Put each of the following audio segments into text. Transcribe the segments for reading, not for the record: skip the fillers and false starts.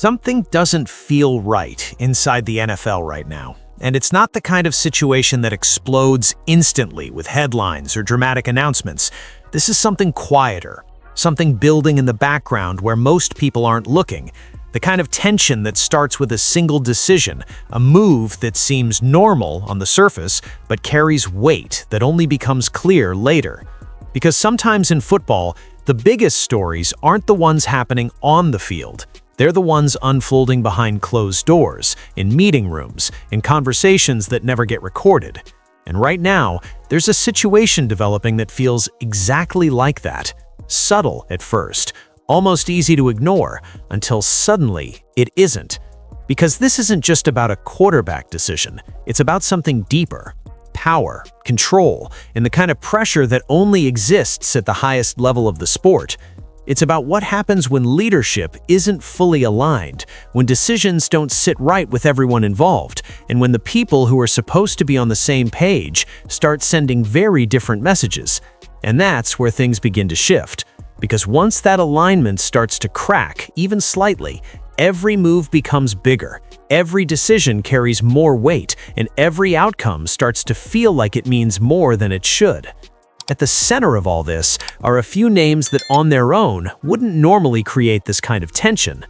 Something doesn't feel right inside the NFL right now. And it's not the kind of situation that explodes instantly with headlines or dramatic announcements. This is something quieter, something building in the background where most people aren't looking. The kind of tension that starts with a single decision, a move that seems normal on the surface, but carries weight that only becomes clear later. Because sometimes in football, the biggest stories aren't the ones happening on the field. They're the ones unfolding behind closed doors, in meeting rooms, in conversations that never get recorded. And right now, there's a situation developing that feels exactly like that. Subtle at first, almost easy to ignore, until suddenly it isn't. Because this isn't just about a quarterback decision, it's about something deeper. Power, control, and the kind of pressure that only exists at the highest level of the sport. It's about what happens when leadership isn't fully aligned, when decisions don't sit right with everyone involved, and when the people who are supposed to be on the same page start sending very different messages. And that's where things begin to shift. Because once that alignment starts to crack, even slightly, every move becomes bigger, every decision carries more weight, and every outcome starts to feel like it means more than it should. At the center of all this are a few names that on their own wouldn't normally create this kind of tension.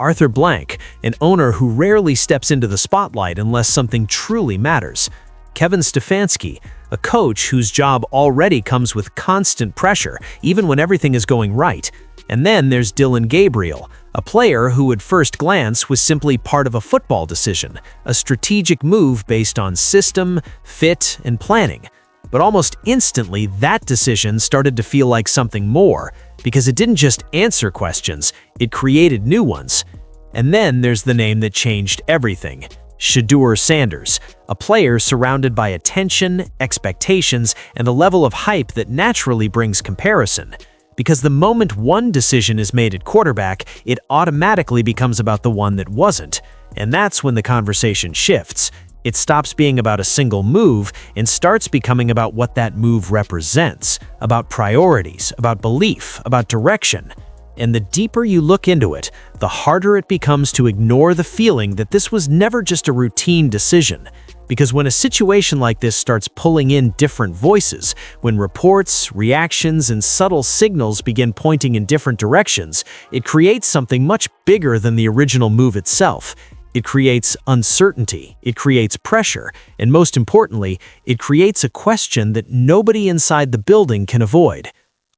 Arthur Blank, an owner who rarely steps into the spotlight unless something truly matters. Kevin Stefansky, a coach whose job already comes with constant pressure, even when everything is going right. And then there's Dillon Gabriel, a player who at first glance was simply part of a football decision, a strategic move based on system, fit, and planning. But almost instantly, that decision started to feel like something more, because it didn't just answer questions, it created new ones. And then there's the name that changed everything. Shadur Sanders, a player surrounded by attention, expectations, and a level of hype that naturally brings comparison. Because the moment one decision is made at quarterback, it automatically becomes about the one that wasn't. And that's when the conversation shifts. It stops being about a single move and starts becoming about what that move represents, about priorities, about belief, about direction. And the deeper you look into it, the harder it becomes to ignore the feeling that this was never just a routine decision. Because when a situation like this starts pulling in different voices, when reports, reactions, and subtle signals begin pointing in different directions, it creates something much bigger than the original move itself. It creates uncertainty, it creates pressure, and most importantly, it creates a question that nobody inside the building can avoid.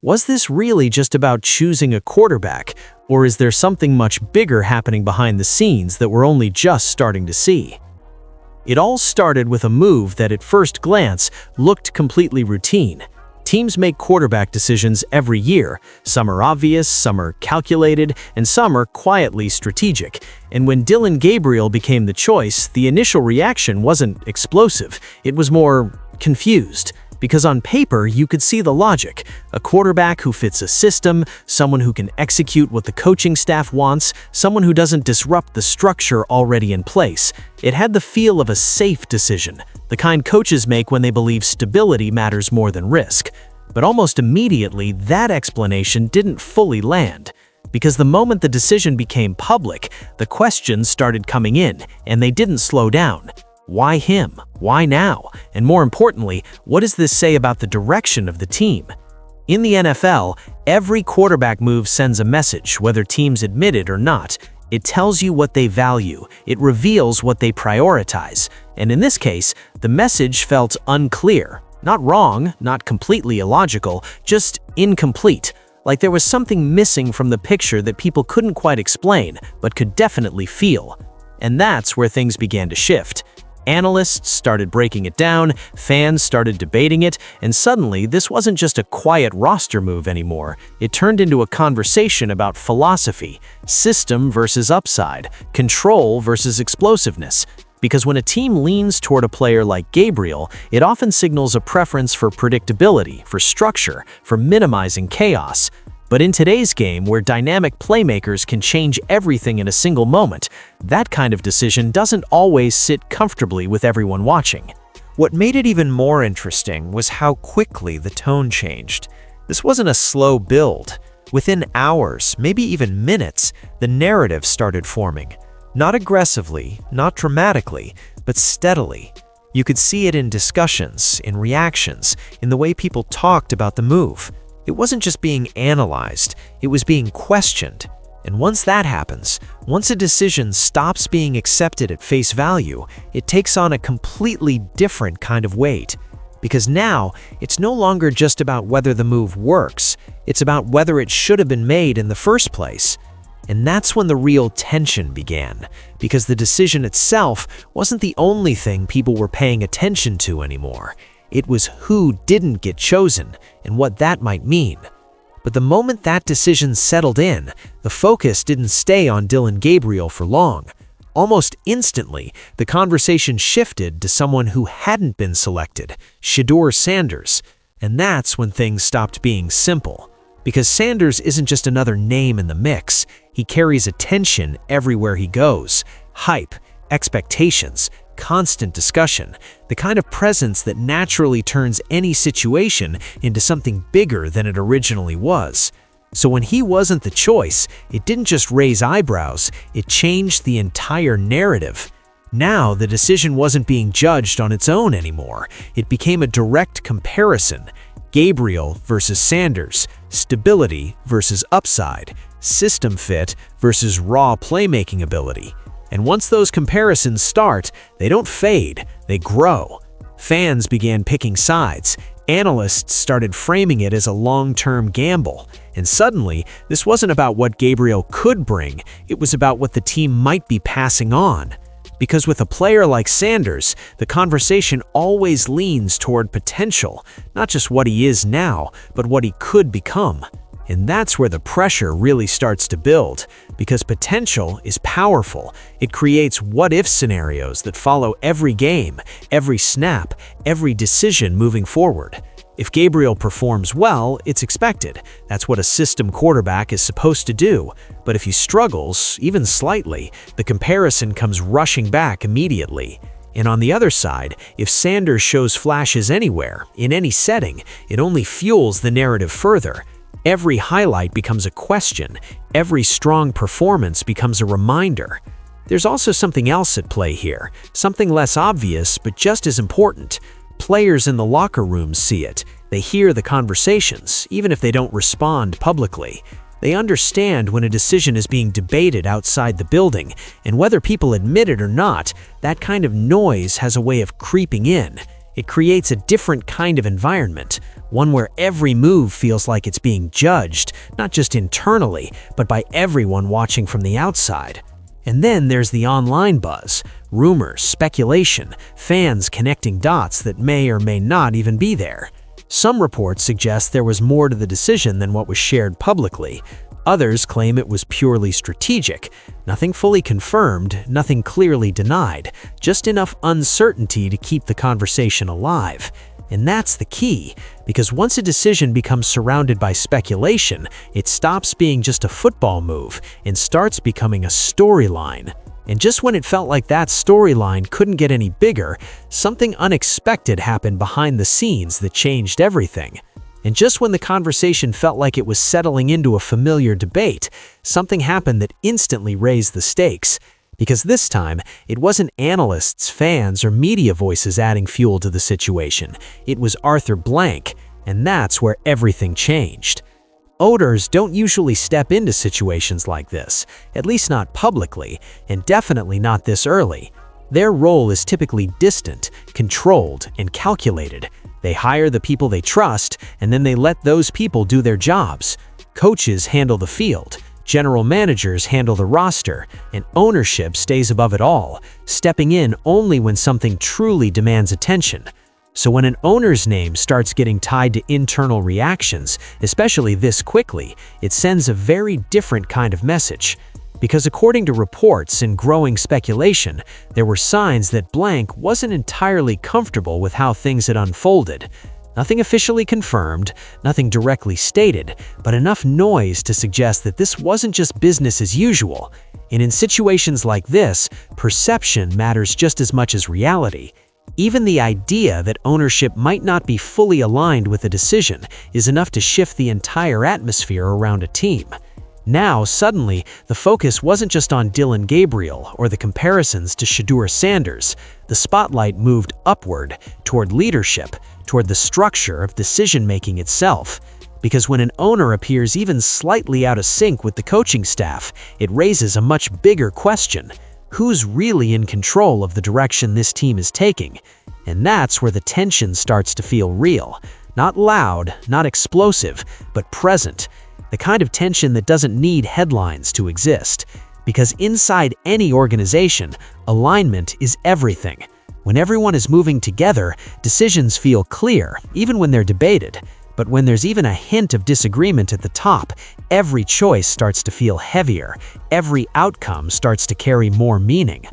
Was this really just about choosing a quarterback, or is there something much bigger happening behind the scenes that we're only just starting to see? It all started with a move that at first glance looked completely routine. Teams make quarterback decisions every year. Some are obvious, some are calculated, and some are quietly strategic. And when Dillon Gabriel became the choice, the initial reaction wasn't explosive. It was more confused. Because on paper, you could see the logic. A quarterback who fits a system, someone who can execute what the coaching staff wants, someone who doesn't disrupt the structure already in place. It had the feel of a safe decision, the kind coaches make when they believe stability matters more than risk. But almost immediately, that explanation didn't fully land. Because the moment the decision became public, the questions started coming in, and they didn't slow down. Why him? Why now? And more importantly, what does this say about the direction of the team? In the NFL, every quarterback move sends a message, whether teams admit it or not. It tells you what they value. It reveals what they prioritize. And in this case, the message felt unclear. Not wrong, not completely illogical, just incomplete. Like there was something missing from the picture that people couldn't quite explain, but could definitely feel. And that's where things began to shift. Analysts started breaking it down, fans started debating it, and suddenly this wasn't just a quiet roster move anymore. It turned into a conversation about philosophy, system versus upside, control versus explosiveness. Because when a team leans toward a player like Gabriel, it often signals a preference for predictability, for structure, for minimizing chaos. But in today's game, where dynamic playmakers can change everything in a single moment, that kind of decision doesn't always sit comfortably with everyone watching. What made it even more interesting was how quickly the tone changed. This wasn't a slow build. Within hours, maybe even minutes, the narrative started forming. Not aggressively, not dramatically, but steadily. You could see it in discussions, in reactions, in the way people talked about the move. It wasn't just being analyzed, it was being questioned. And once that happens, once a decision stops being accepted at face value, it takes on a completely different kind of weight. Because now, it's no longer just about whether the move works, it's about whether it should have been made in the first place. And that's when the real tension began, because the decision itself wasn't the only thing people were paying attention to anymore. It was who didn't get chosen and what that might mean. But the moment that decision settled in, the focus didn't stay on Dillon Gabriel for long. Almost instantly, the conversation shifted to someone who hadn't been selected, Shadur Sanders. And that's when things stopped being simple. Because Sanders isn't just another name in the mix, he carries attention everywhere he goes. Hype, expectations, constant discussion, the kind of presence that naturally turns any situation into something bigger than it originally was. So when he wasn't the choice, it didn't just raise eyebrows, it changed the entire narrative. Now the decision wasn't being judged on its own anymore, it became a direct comparison. Gabriel versus Sanders, stability versus upside, system fit versus raw playmaking ability. And once those comparisons start, they don't fade, they grow. Fans began picking sides. Analysts started framing it as a long-term gamble. And suddenly, this wasn't about what Gabriel could bring, it was about what the team might be passing on. Because with a player like Sanders, the conversation always leans toward potential, not just what he is now, but what he could become. And that's where the pressure really starts to build, because potential is powerful. It creates what-if scenarios that follow every game, every snap, every decision moving forward. If Gabriel performs well, it's expected. That's what a system quarterback is supposed to do. But if he struggles, even slightly, the comparison comes rushing back immediately. And on the other side, if Sanders shows flashes anywhere, in any setting, it only fuels the narrative further. Every highlight becomes a question. Every strong performance becomes a reminder. There's also something else at play here, something less obvious but just as important. Players in the locker rooms see it. They hear the conversations, even if they don't respond publicly. They understand when a decision is being debated outside the building, and whether people admit it or not, that kind of noise has a way of creeping in. It creates a different kind of environment, one where every move feels like it's being judged, not just internally, but by everyone watching from the outside. And then there's the online buzz, rumors, speculation, fans connecting dots that may or may not even be there. Some reports suggest there was more to the decision than what was shared publicly. Others claim it was purely strategic. Nothing fully confirmed, nothing clearly denied, just enough uncertainty to keep the conversation alive. And that's the key, because once a decision becomes surrounded by speculation, it stops being just a football move and starts becoming a storyline. And just when it felt like that storyline couldn't get any bigger, something unexpected happened behind the scenes that changed everything. And just when the conversation felt like it was settling into a familiar debate, something happened that instantly raised the stakes. Because this time, it wasn't analysts, fans, or media voices adding fuel to the situation. It was Arthur Blank, and that's where everything changed. Owners don't usually step into situations like this, at least not publicly, and definitely not this early. Their role is typically distant, controlled, and calculated. They hire the people they trust, and then they let those people do their jobs. Coaches handle the field. General managers handle the roster, and ownership stays above it all, stepping in only when something truly demands attention. So when an owner's name starts getting tied to internal reactions, especially this quickly, it sends a very different kind of message. Because according to reports and growing speculation, there were signs that Blank wasn't entirely comfortable with how things had unfolded. Nothing officially confirmed, nothing directly stated, but enough noise to suggest that this wasn't just business as usual. And in situations like this, perception matters just as much as reality. Even the idea that ownership might not be fully aligned with a decision is enough to shift the entire atmosphere around a team. Now, suddenly, the focus wasn't just on Dillon Gabriel or the comparisons to Shadur Sanders. The spotlight moved upward, toward leadership, toward the structure of decision-making itself. Because when an owner appears even slightly out of sync with the coaching staff, it raises a much bigger question. Who's really in control of the direction this team is taking? And that's where the tension starts to feel real. Not loud, not explosive, but present. The kind of tension that doesn't need headlines to exist. Because inside any organization, alignment is everything. When everyone is moving together, decisions feel clear, even when they're debated. But when there's even a hint of disagreement at the top, every choice starts to feel heavier. Every outcome starts to carry more meaning.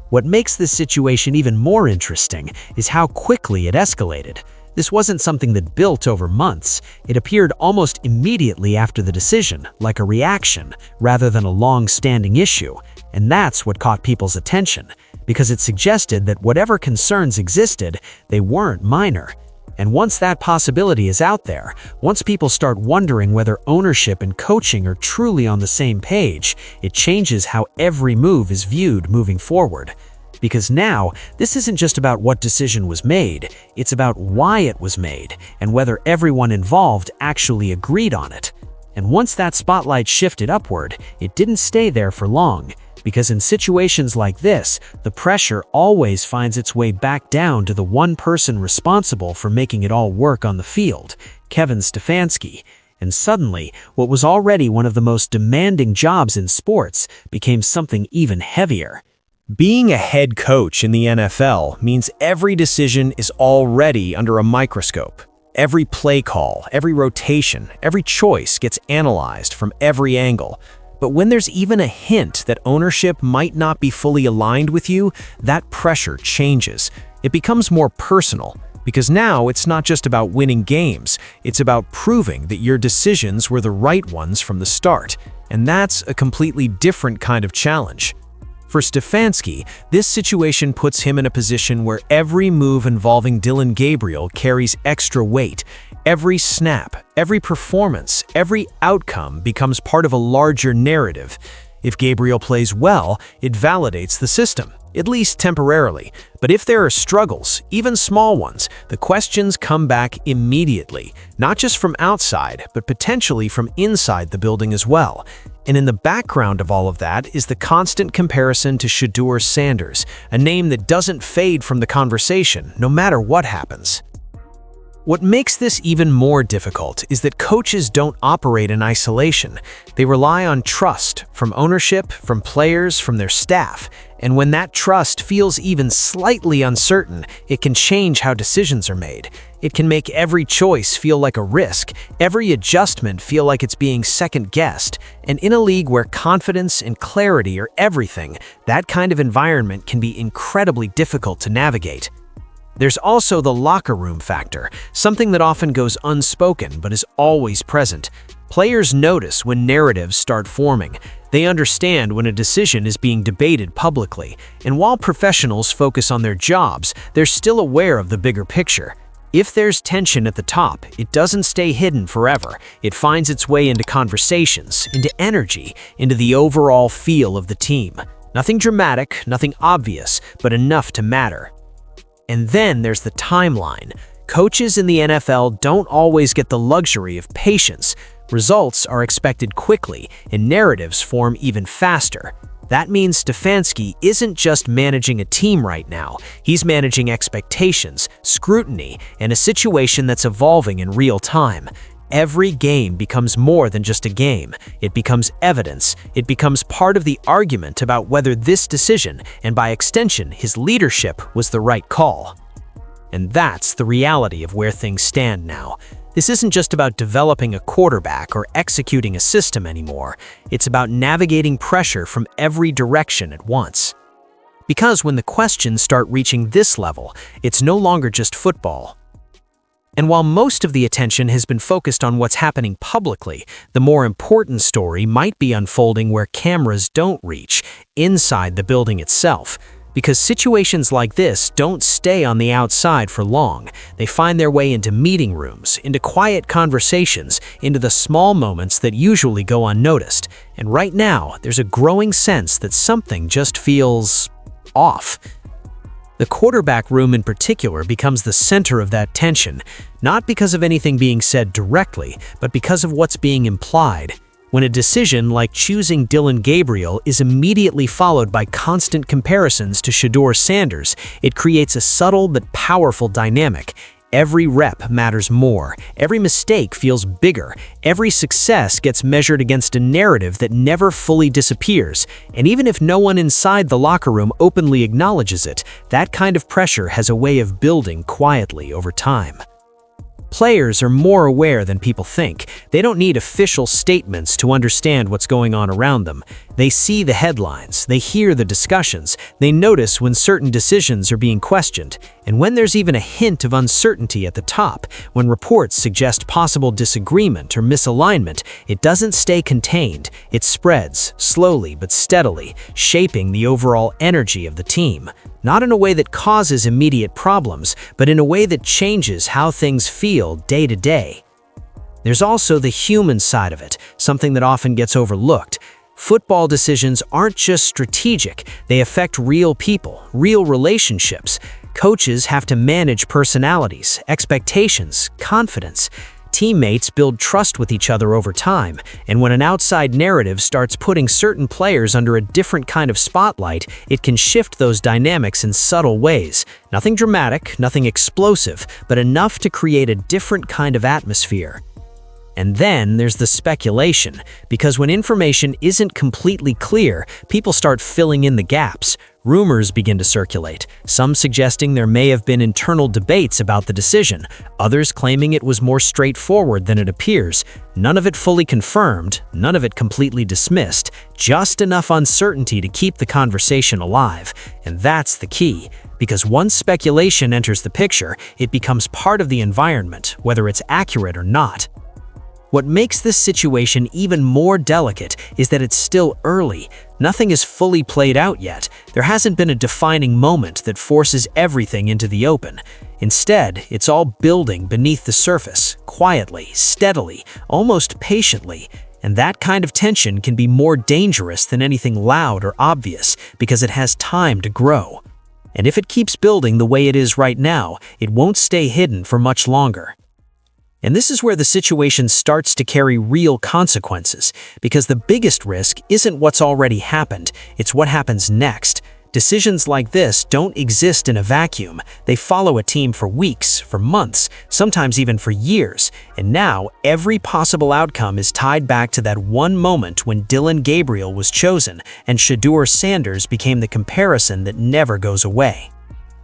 What makes this situation even more interesting is how quickly it escalated. This wasn't something that built over months. It appeared almost immediately after the decision, like a reaction, rather than a long-standing issue. And that's what caught people's attention, because it suggested that whatever concerns existed, they weren't minor. And once that possibility is out there, once people start wondering whether ownership and coaching are truly on the same page, it changes how every move is viewed moving forward. Because now, this isn't just about what decision was made, it's about why it was made and whether everyone involved actually agreed on it. And once that spotlight shifted upward, it didn't stay there for long. Because in situations like this, the pressure always finds its way back down to the one person responsible for making it all work on the field, Kevin Stefanski. And suddenly, what was already one of the most demanding jobs in sports became something even heavier. Being a head coach in the NFL means every decision is already under a microscope. Every play call, every rotation, every choice gets analyzed from every angle. But when there's even a hint that ownership might not be fully aligned with you, that pressure changes. It becomes more personal, because now it's not just about winning games, it's about proving that your decisions were the right ones from the start. And that's a completely different kind of challenge. For Stefanski, this situation puts him in a position where every move involving Dillon Gabriel carries extra weight. Every snap, every performance, every outcome becomes part of a larger narrative. If Gabriel plays well, it validates the system, at least temporarily. But if there are struggles, even small ones, the questions come back immediately, not just from outside, but potentially from inside the building as well. And in the background of all of that is the constant comparison to Shadur Sanders, a name that doesn't fade from the conversation, no matter what happens. What makes this even more difficult is that coaches don't operate in isolation. They rely on trust from ownership, from players, from their staff. And when that trust feels even slightly uncertain, it can change how decisions are made. It can make every choice feel like a risk, every adjustment feel like it's being second-guessed. And in a league where confidence and clarity are everything, that kind of environment can be incredibly difficult to navigate. There's also the locker room factor, something that often goes unspoken but is always present. Players notice when narratives start forming. They understand when a decision is being debated publicly. And while professionals focus on their jobs, they're still aware of the bigger picture. If there's tension at the top, it doesn't stay hidden forever. It finds its way into conversations, into energy, into the overall feel of the team. Nothing dramatic, nothing obvious, but enough to matter. And then there's the timeline. Coaches in the NFL don't always get the luxury of patience. Results are expected quickly, and narratives form even faster. That means Stefanski isn't just managing a team right now. He's managing expectations, scrutiny, and a situation that's evolving in real time. Every game becomes more than just a game. It becomes evidence. It becomes part of the argument about whether this decision, and by extension his leadership, was the right call. And that's the reality of where things stand now. This isn't just about developing a quarterback or executing a system anymore. It's about navigating pressure from every direction at once. Because when the questions start reaching this level, it's no longer just football. And while most of the attention has been focused on what's happening publicly, the more important story might be unfolding where cameras don't reach, inside the building itself. Because situations like this don't stay on the outside for long. They find their way into meeting rooms, into quiet conversations, into the small moments that usually go unnoticed. And right now, there's a growing sense that something just feels off. The quarterback room in particular becomes the center of that tension, not because of anything being said directly, but because of what's being implied. When a decision like choosing Dillon Gabriel is immediately followed by constant comparisons to Shadur Sanders, it creates a subtle but powerful dynamic. Every rep matters more, every mistake feels bigger, every success gets measured against a narrative that never fully disappears, and even if no one inside the locker room openly acknowledges it, that kind of pressure has a way of building quietly over time. Players are more aware than people think. They don't need official statements to understand what's going on around them. They see the headlines, they hear the discussions, they notice when certain decisions are being questioned. And when there's even a hint of uncertainty at the top, when reports suggest possible disagreement or misalignment, it doesn't stay contained. It spreads, slowly but steadily, shaping the overall energy of the team. Not in a way that causes immediate problems, but in a way that changes how things feel day to day. There's also the human side of it, something that often gets overlooked. Football decisions aren't just strategic, they affect real people, real relationships. Coaches have to manage personalities, expectations, confidence. Teammates build trust with each other over time, and when an outside narrative starts putting certain players under a different kind of spotlight, it can shift those dynamics in subtle ways. Nothing dramatic, nothing explosive, but enough to create a different kind of atmosphere. And then there's the speculation, because when information isn't completely clear, people start filling in the gaps. Rumors begin to circulate, some suggesting there may have been internal debates about the decision, others claiming it was more straightforward than it appears. None of it fully confirmed, none of it completely dismissed, just enough uncertainty to keep the conversation alive. And that's the key, because once speculation enters the picture, it becomes part of the environment, whether it's accurate or not. What makes this situation even more delicate is that it's still early. Nothing is fully played out yet. There hasn't been a defining moment that forces everything into the open. Instead, it's all building beneath the surface, quietly, steadily, almost patiently. And that kind of tension can be more dangerous than anything loud or obvious because it has time to grow. And if it keeps building the way it is right now, it won't stay hidden for much longer. And this is where the situation starts to carry real consequences, because the biggest risk isn't what's already happened, it's what happens next. Decisions like this don't exist in a vacuum. They follow a team for weeks, for months, sometimes even for years. And now, every possible outcome is tied back to that one moment when Dillon Gabriel was chosen and Shadur Sanders became the comparison that never goes away.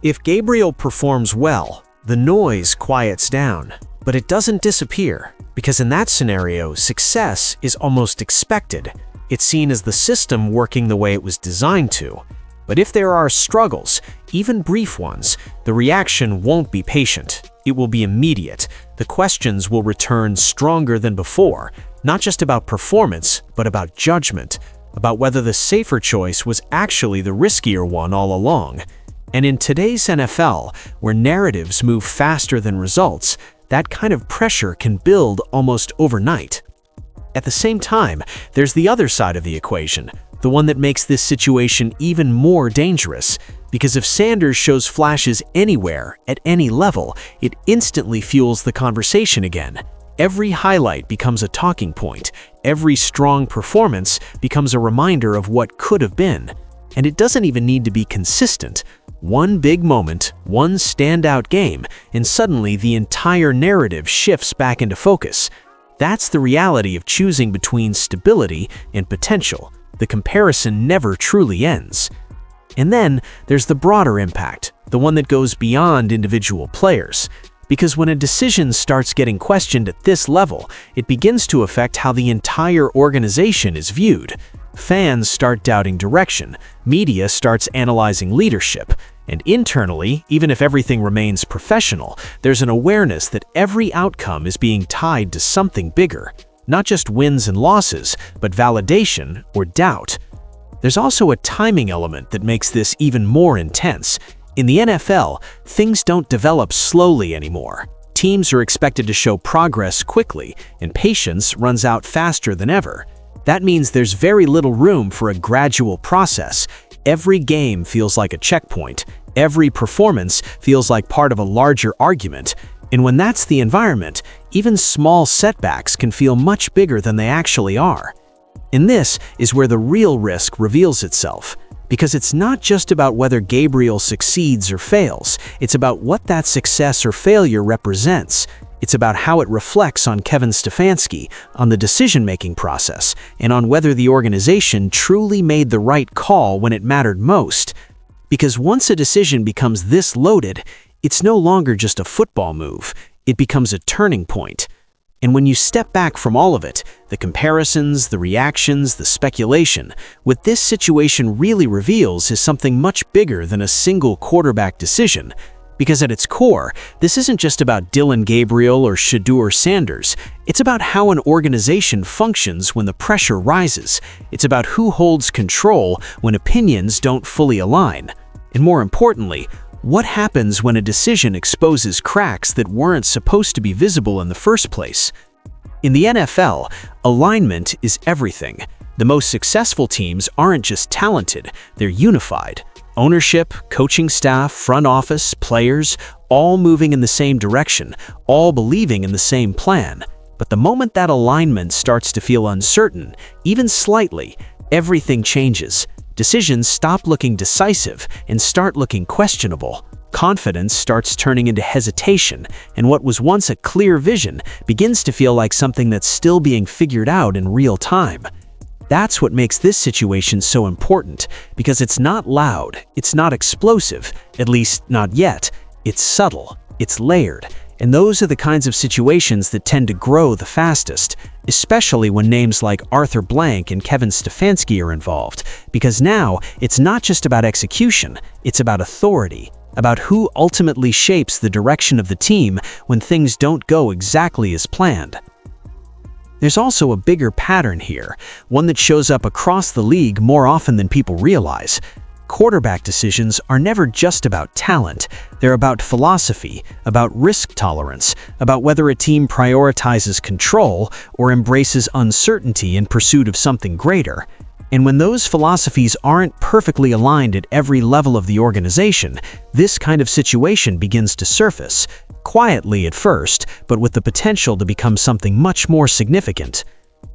If Gabriel performs well, the noise quiets down. But it doesn't disappear, because in that scenario, success is almost expected. It's seen as the system working the way it was designed to. But if there are struggles, even brief ones, the reaction won't be patient. It will be immediate. The questions will return stronger than before, not just about performance, but about judgment, about whether the safer choice was actually the riskier one all along. And in today's NFL, where narratives move faster than results, that kind of pressure can build almost overnight. At the same time, there's the other side of the equation, the one that makes this situation even more dangerous. Because if Sanders shows flashes anywhere, at any level, it instantly fuels the conversation again. Every highlight becomes a talking point. Every strong performance becomes a reminder of what could have been. And it doesn't even need to be consistent. One big moment, one standout game, and suddenly the entire narrative shifts back into focus. That's the reality of choosing between stability and potential. The comparison never truly ends. And then there's the broader impact, the one that goes beyond individual players. Because when a decision starts getting questioned at this level, it begins to affect how the entire organization is viewed. Fans start doubting direction, media starts analyzing leadership, and internally, even if everything remains professional, there's an awareness that every outcome is being tied to something bigger. Not just wins and losses, but validation or doubt. There's also a timing element that makes this even more intense. In the NFL, things don't develop slowly anymore. Teams are expected to show progress quickly, and patience runs out faster than ever. That means there's very little room for a gradual process. Every game feels like a checkpoint. Every performance feels like part of a larger argument. And when that's the environment, even small setbacks can feel much bigger than they actually are. And this is where the real risk reveals itself. Because it's not just about whether Gabriel succeeds or fails, it's about what that success or failure represents. It's about how it reflects on Kevin Stefanski, on the decision-making process, and on whether the organization truly made the right call when it mattered most. Because once a decision becomes this loaded, it's no longer just a football move, it becomes a turning point. And when you step back from all of it, the comparisons, the reactions, the speculation, what this situation really reveals is something much bigger than a single quarterback decision. Because at its core, this isn't just about Dillon Gabriel or Shadur Sanders. It's about how an organization functions when the pressure rises. It's about who holds control when opinions don't fully align. And more importantly, what happens when a decision exposes cracks that weren't supposed to be visible in the first place? In the NFL, alignment is everything. The most successful teams aren't just talented, they're unified. Ownership, coaching staff, front office, players, all moving in the same direction, all believing in the same plan. But the moment that alignment starts to feel uncertain, even slightly, everything changes. Decisions stop looking decisive and start looking questionable. Confidence starts turning into hesitation, and what was once a clear vision begins to feel like something that's still being figured out in real time. That's what makes this situation so important, because it's not loud, it's not explosive, at least not yet. It's subtle, it's layered, and those are the kinds of situations that tend to grow the fastest, especially when names like Arthur Blank and Kevin Stefansky are involved, because now it's not just about execution, it's about authority, about who ultimately shapes the direction of the team when things don't go exactly as planned. There's also a bigger pattern here, one that shows up across the league more often than people realize. Quarterback decisions are never just about talent. They're about philosophy, about risk tolerance, about whether a team prioritizes control or embraces uncertainty in pursuit of something greater. And when those philosophies aren't perfectly aligned at every level of the organization, this kind of situation begins to surface, quietly at first, but with the potential to become something much more significant.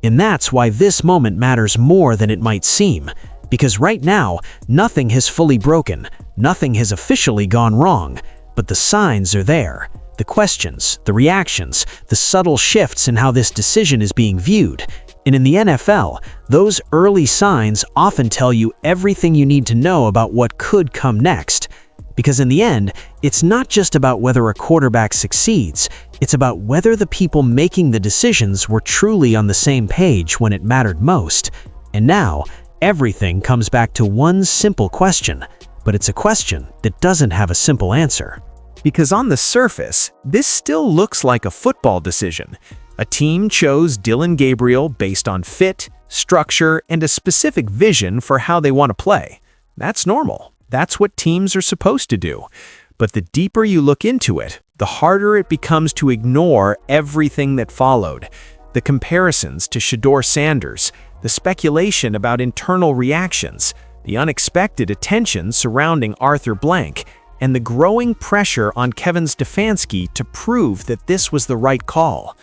And that's why this moment matters more than it might seem. Because right now, nothing has fully broken, nothing has officially gone wrong, but the signs are there. The questions, the reactions, the subtle shifts in how this decision is being viewed. And in the NFL, those early signs often tell you everything you need to know about what could come next. Because in the end, it's not just about whether a quarterback succeeds, it's about whether the people making the decisions were truly on the same page when it mattered most. And now, everything comes back to one simple question, but it's a question that doesn't have a simple answer. Because on the surface, this still looks like a football decision. A team chose Dillon Gabriel based on fit, structure, and a specific vision for how they want to play. That's normal. That's what teams are supposed to do. But the deeper you look into it, the harder it becomes to ignore everything that followed. The comparisons to Shedeur Sanders, the speculation about internal reactions, the unexpected attention surrounding Arthur Blank, and the growing pressure on Kevin Stefanski to prove that this was the right call.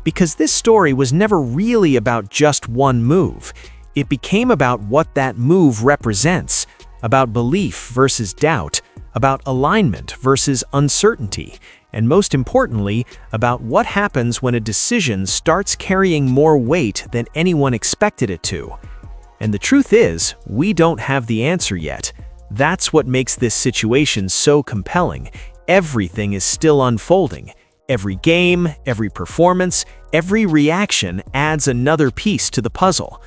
Because this story was never really about just one move. It became about what that move represents, about belief versus doubt, about alignment versus uncertainty, and most importantly, about what happens when a decision starts carrying more weight than anyone expected it to. And the truth is, we don't have the answer yet. That's what makes this situation so compelling. Everything is still unfolding. Every game, every performance, every reaction adds another piece to the puzzle.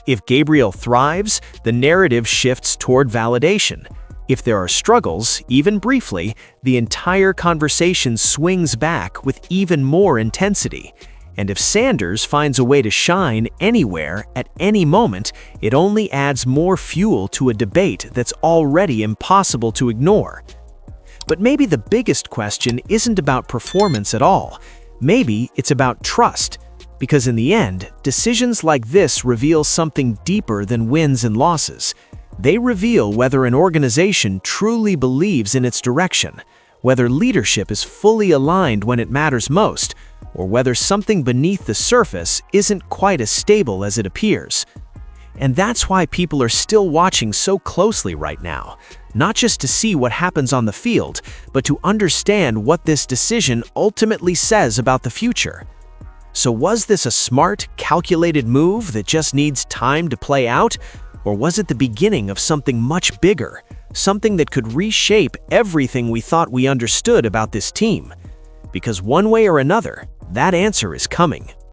If Gabriel thrives, the narrative shifts toward validation. If there are struggles, even briefly, the entire conversation swings back with even more intensity. And if Sanders finds a way to shine anywhere, at any moment, it only adds more fuel to a debate that's already impossible to ignore. But maybe the biggest question isn't about performance at all. Maybe it's about trust. Because in the end, decisions like this reveal something deeper than wins and losses. They reveal whether an organization truly believes in its direction, whether leadership is fully aligned when it matters most, or whether something beneath the surface isn't quite as stable as it appears. And that's why people are still watching so closely right now, not just to see what happens on the field, but to understand what this decision ultimately says about the future. So was this a smart, calculated move that just needs time to play out? Or was it the beginning of something much bigger, something that could reshape everything we thought we understood about this team? Because one way or another, that answer is coming.